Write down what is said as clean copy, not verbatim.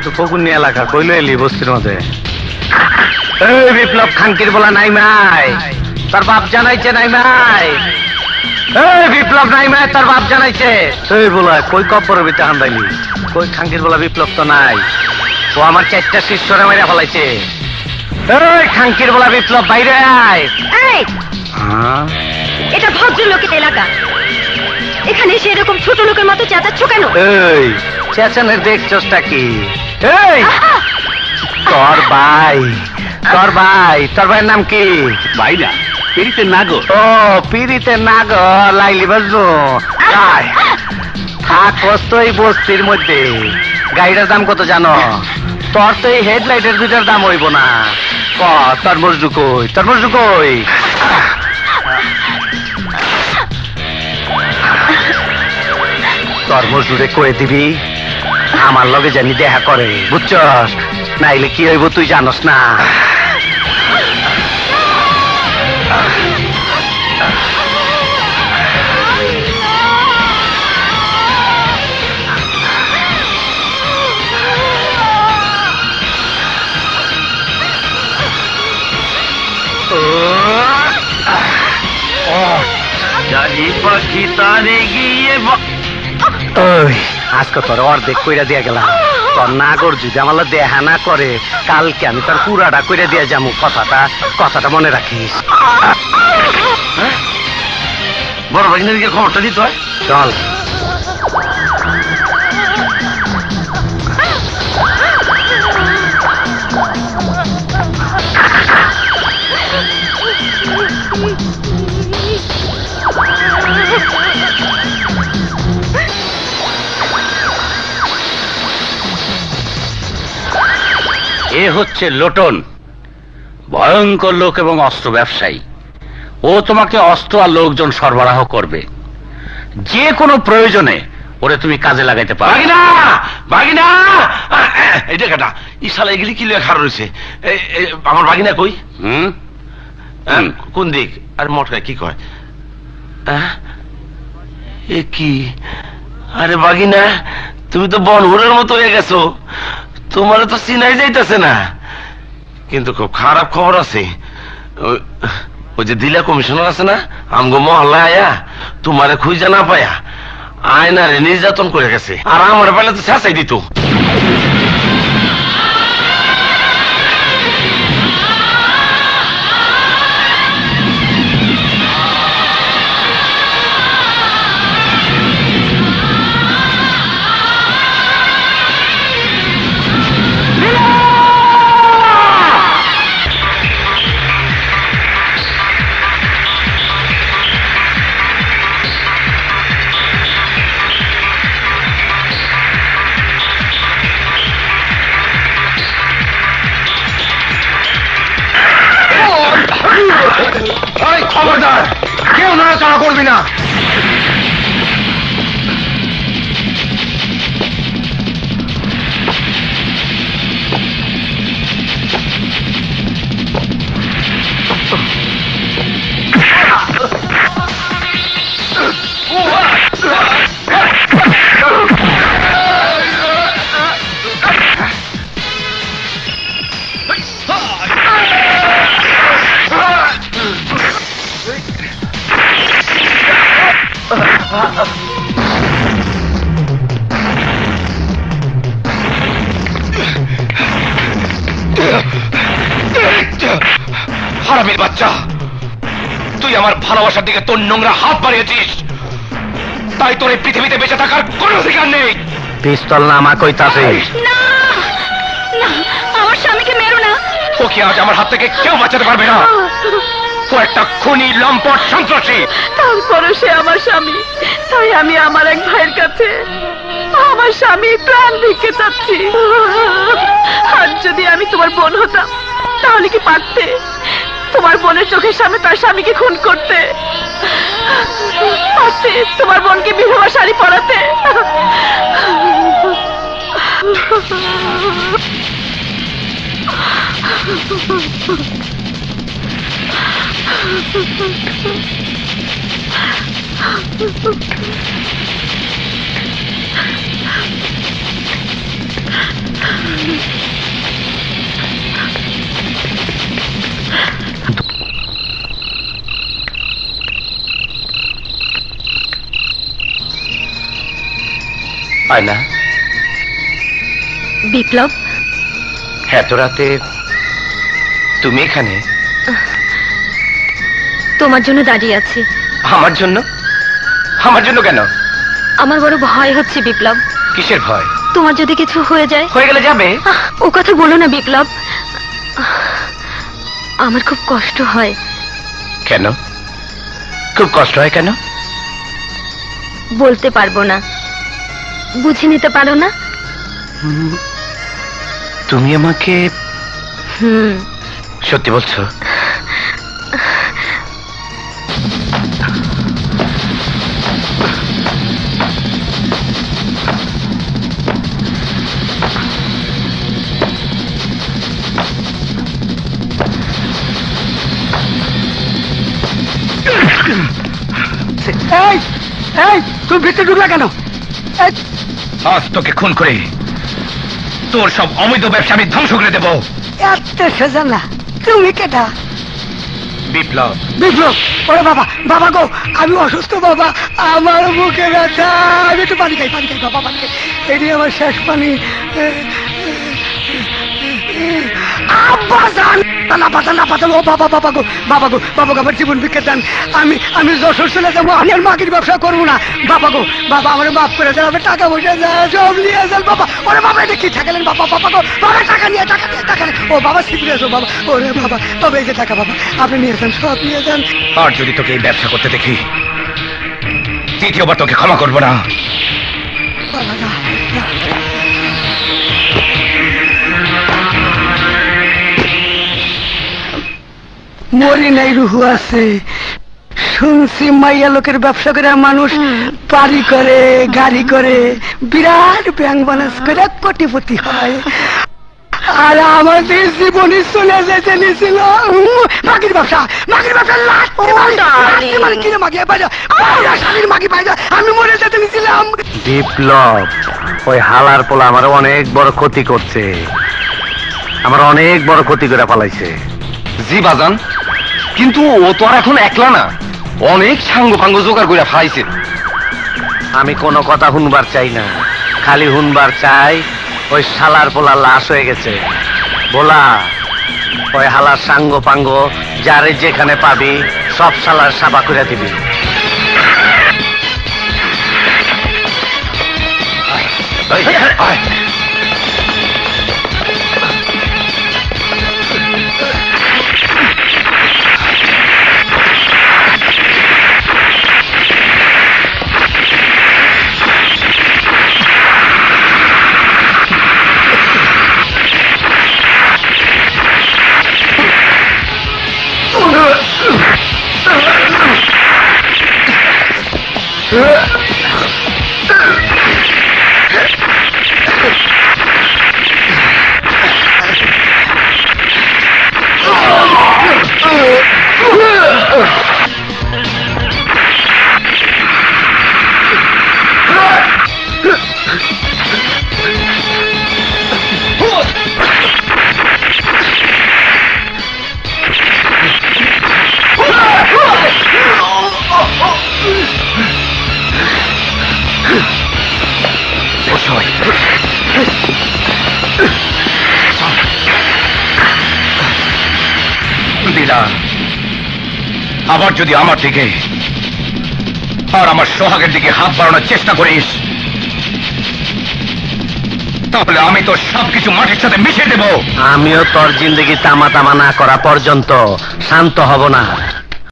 তো ফকুনি এলাকা কইলো এলি বস্তির মধ্যে। এই বিপ্লব খানকির বলা নাই মাই, তোর বাপ জানাইছে নাই মাই। এই বিপ্লব নাই মাই, তোর বাপ জানাইছে। এই বলা কই কপরের ভিতরে হান্দাইলি, কই খানকির বলা বিপ্লব তো নাই। ও আমার 4টা শিষ্যরে মাইরা ফেলাইছে। এই খানকির বলা বিপ্লব বাইরে আয়। এই এটা ভদ্রলোকের এলাকা, এখানে এসে এরকম ছোট লোকের মতো চেঁচাচ্ছ কেন? এই চেঁচানের দেখছসটা কি? এই তোর ভাই, তোর ভাইয়ের নাম কি? ভাই না, পিরিতে নাগর। ও পিরিতে নাগর, লাইলি বাজবো। থাকস তো এই বস্তির মধ্যে। গাড়িটার দাম কত জানো? তোর তো এই হেডলাইটের দুটার দাম হইব না। তোর মজদু কই, তোর মজদু কই? তোর মজদুরে কয়ে দিবি আমার লগে জানি দেখা করে, বুঝছস? নাইলে কি হইব তুই জানস না। জানি পাখি তারে গিয়ে ওই আজকে তোর অর্ধেক কইরা দিয়া গেলাম। তোর নাগর যদি আমার দেখা না করে, কালকে আমি তোর পুরাটা কইরা দিয়া যাবো। কথাটা মনে রাখিস। বড় ভাগিনারিকে খবরটা দিতে হয়। চল। এ হচ্ছে লোটন, ভয়ঙ্কর লোক এবং অস্ত্র ব্যবসায়ী। ও তোমাকে অস্ত্র আর লোকজন সরবরাহ করবে। যে কোনো প্রয়োজনে ওরে তুমি কাজে লাগাইতে পারো। বাগিনা বাগিনা, এই দেখাটা ইশালা এগুলি কি লেখা রয়েছে? আমার বাগিনা কই? কোন দিক? আর মটকা কি কয়? এ কি? আরে বাগিনা, তুমি তো বনহুরের মতো হয়ে গেছো। তোমার তো চিনাই যাইতেছে না। কিন্তু খুব খারাপ খবর আছে। ওই যে দিলা কমিশনার আছে না, আমগো মহল্লা আয়া তোমারে খুঁজে না পায়া আয়নারে নির্যাতন করে গেছে। আর আমার বেলা তো শেষাই দিত। খবরদার, কেউ নড়াচড়া করবি না। হারামির বাচ্চা, তুই আমার ভালোবাসার দিকে তোর নোংরা হাত বাড়িয়েছিস, তাই তোর এই পৃথিবীতে বেঁচে থাকার কোনো অধিকার নেই। পিস্তল নামা কইতাছে। না না, আমার স্বামীকে মেরো না। ওকে আজ আমার হাত থেকে কেউ বাঁচাতে পারবে না। ও একটা খুনি, লম্পট, সন্ত্রাসী। তারপরে সে আমার স্বামী, তাই আমি আমার এক ভাইয়ের কাছে আমার স্বামী প্রাণ ভিক্ষে চাচ্ছি। আর যদি আমি তোমার বোন হতাম, তাহলে কি পারতে তোমার বোনের চোখের সামনে তার স্বামীকে খুন করতে? পারতে তোমার বোনকে বিধবা শাড়ি পরাতে? আয়না, বিপ্লব, এত রাতে তুমি এখানে? তোমার জন্য দাঁড়িয়ে আছি। আমার জন্য? আমার জন্য কেন? আমার বড় ভয় হচ্ছে বিপ্লব। কিসের ভয়? তোমার যদি কিছু হয়ে যায়। হয়ে গেলে যাবে? ও কথা বলো না বিপ্লব, আমার খুব কষ্ট হয়। কেন? খুব কষ্ট হয় কেন? বলতে পারবো না। বুঝে নিতে পারো না? তুমি আমাকে সত্যি বলছো? তুই ভিতরে ঢুকলা কেন? আজ তোকে খুন করে তোর সব অবৈধ ব্যবসা আমি ধ্বংস করে দেবো। এত সোজা না। তুমি কেটা? বিপ্লব। বিপ্লব? ওরে বাবা, বাবা গো, আমি অসুস্থ বাবা, আমার বুকে ব্যথা, আমি একটু পানি খাই, বাবা পানি খাই, এটি আমার শেষ পানি। আব্বা জান, না পাতাল, ও বাবা, বাবা গো, বাবা গো, বাবা গো, আমার জীবন ভিক্ষা দেন। আমি যশোর চলে যাবো, আমি আর মাগির ব্যবসা করবো না। বাবা গো, বাবা আমার মাফ করে দেন, আমি টাকা পয়সা সব নিয়ে যান বাবা। ওরে বাবা, এটা কি ঠেকালেন বাবা? বাবা গো, বাবা টাকা নিয়ে, ও বাবা সিরিয়াস, ও বাবা, ওরে বাবা, তবে এই যে টাকা বাবা আপনি নিয়ে যান, সব নিয়ে যান। আর যদি তোকে এই ব্যবসা করতে দেখি, দ্বিতীয়বার তোকে ক্ষমা করবো না। বাবা না, না। মরি নাই, রুহু আছে। শুনছি মাইয়া লোকের ব্যবসা করে মানুষ বাড়ি করে, গাড়ি করে, বিরাট ব্যাংক ব্যালেন্স করে কোটিপতি হয়। আর আমাদের জীবনে চলে যেতে নিয়েছিল মাগির ব্যবসা, আমি মরে যেতে নিয়েছিলাম। বিপ্লব, ওই হালার পোলা আমার অনেক বড় ক্ষতি করছে, আমার অনেক বড় ক্ষতি করে ফেলাইছে। জি বাজান, কিন্তু ও তো আর এখন একলা না, অনেক সাঙ্গ ফাঙ্গ জোগাড় করে ফাইছে। আমি কোনো কথা শুনবার চাই না, খালি শুনবার চাই ওই শালার পোলা লাশ হয়ে গেছে। বলা, ওই হালার সাঙ্গ পাঙ্গ যারে যেখানে পাবি সব শালার সাবা করে দিবি। আবার যদি আমার দিকে আর আমার সোহাগের দিকে হাত বাড়ানোর চেষ্টা করিস, তাহলে আমি তো সবকিছু মাটির সাথে মিশিয়ে দেব। আমিও তোর জিন্দগি তামা তামা না করা পর্যন্ত শান্ত হব না।